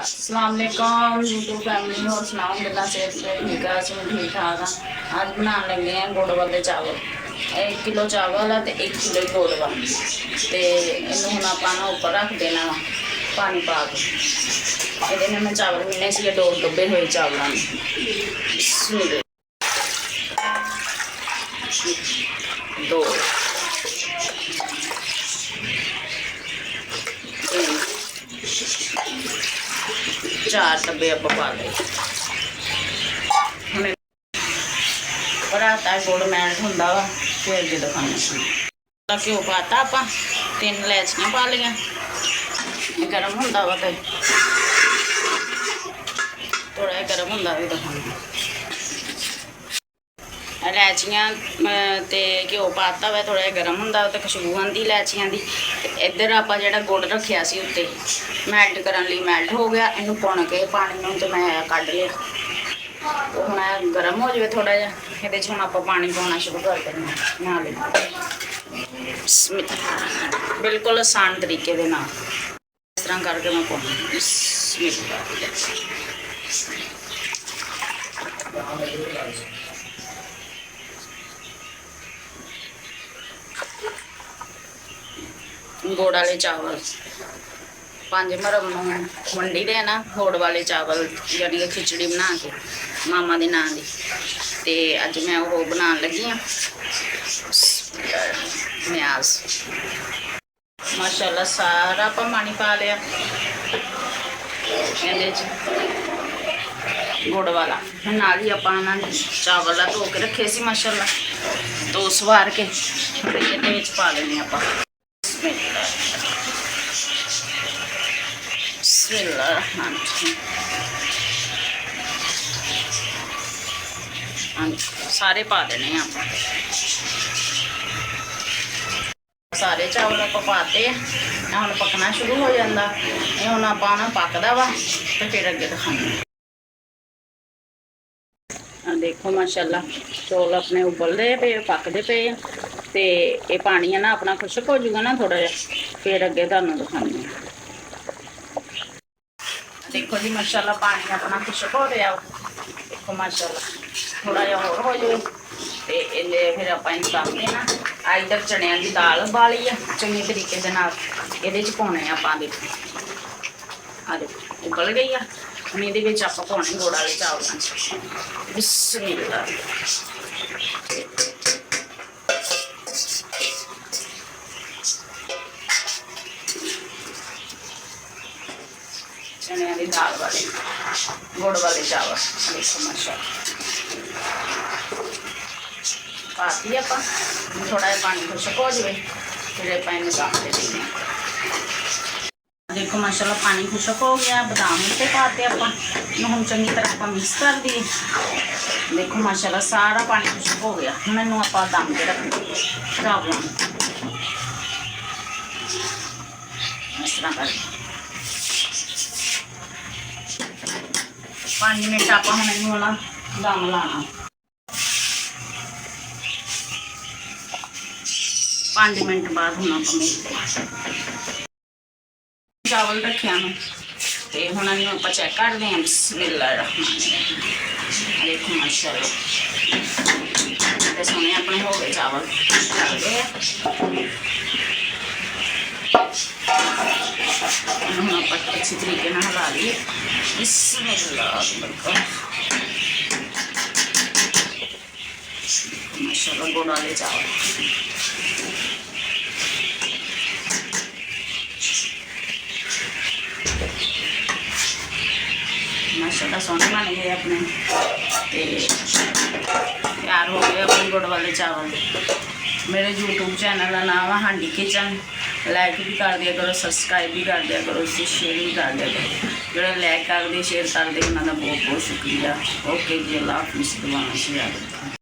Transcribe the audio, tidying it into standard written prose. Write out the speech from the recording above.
अस्सलाम YouTube family होर सुनाओ गल्लां सेहत ठीक है अस ठीक ठाक हाँ। अज बनाने लगे हैं गुड़ वाले चावल। 1 किलो चावल है तो 1 किलो गुड़ वा तो इनू हम आप उपर रख देना वा पानी पा के। ये मैं चावल मिलने से डुबे हुए चावलों दो 4 डब्बे आप पा ले राता गुड़ मैल्ट होंदा वा फिर अगे दिखाने घ्यो पाता आप 3 इलायचियां पा लिया गर्म होंदा वा तो थोड़ा गर्म होंदा भी दिखाना इलायचियां ते घ्यो पाता वा थोड़ा गर्म होंदा तो खुशबू आती इलायचियां की। इधर आप जो गुड़ रखिया सी उत्ते मैल्ट करने लई मैल्ट हो गया इनू पुन के पानी में तो मैं कढ़ लिया तो हम गर्म हो जाए थोड़ा जहा ये हम आप पानी पाना शुरू कर देना नाल बिल्कुल आसान तरीके दे नाल इस तरह करके मैं पाऊँ गुड़ वाले चावल 5 मुहर्रम मंडी दे ना गुड़ वाले चावल यानी कि खिचड़ी बना के मामा के नाम की तो अज मैं वो बना लगी हाँ न्याज माशाल्लाह सारा आप पानी पा लिया गुड़ वाला नाल ही आप चावल धो के रखे से माशाल्लाह तो सवार के ये पा लेने आप सारे पा देने आप सारे चावल आप पाते हम पकना शुरू हो जाता ये हम आप पकदा वा तो फिर अगे दिखाने देखो माशाल्लाह चौल अपने उबलते पे पकते पे तो ये पानी है ना अपना खुशक हो जाऊगा ना थोड़ा जहा फिर अगे तुहानू दिखाने देखो जी माशाल्लाह पानी अपना खुशक हो रहा देखो माशाल्लाह थोड़ा जहा होर हो जाए तो ये फिर आप कर देना आ इधर चनिया की दाल उबाली है चंगे तरीके से ये पाने आप देखो देखो उबल गई है हम ये आप पाने गुड़ वाले चावलों बिस्मिल्लाह चनिया की दाल वाले गुड़ वाले चावल देखो माशाल्लाह पाती आप थोड़ा जहा पानी खुशक हो जाए फिर आप इन दाल दे देंगे देखो माशाल्लाह पानी खुशक हो गया बादाम उत्ते पाते आप हम चंगी तरह आप मिक्स कर दिए देखो माशाल्लाह सारा पानी खुशक हो गया हम इनू आप दम के रख चावलों इस तरह कर 5 मिनट आप हम इनू ना दम लाना 5 मिनट बाद हम आप मिलते चावल रखिया तो हम इन आप चेक करते हैं बिस्मिल्लाह रहमान देखो माशाल्लाह सोने अपने हो गए चावल चल गए हम आप अच्छी तरीके हिला लिए बिस्मिल्लाह माशाल्लाह गुड़ वाले चावल माशाल्लाह सोने बन गए अपने तैयार हो गए अपने गुड़ वाले चावल। मेरे यूट्यूब चैनल का नाम है हांडी किचन लाइक भी कर दिया करो सब्सक्राइब भी कर दिया करो शेयर भी कर दिया करो जो लाइक करते शेयर करते उन्होंने बहुत बहुत शुक्रिया। ओके जी अल्लाह हाफिज़ दुआओं से याद रखो।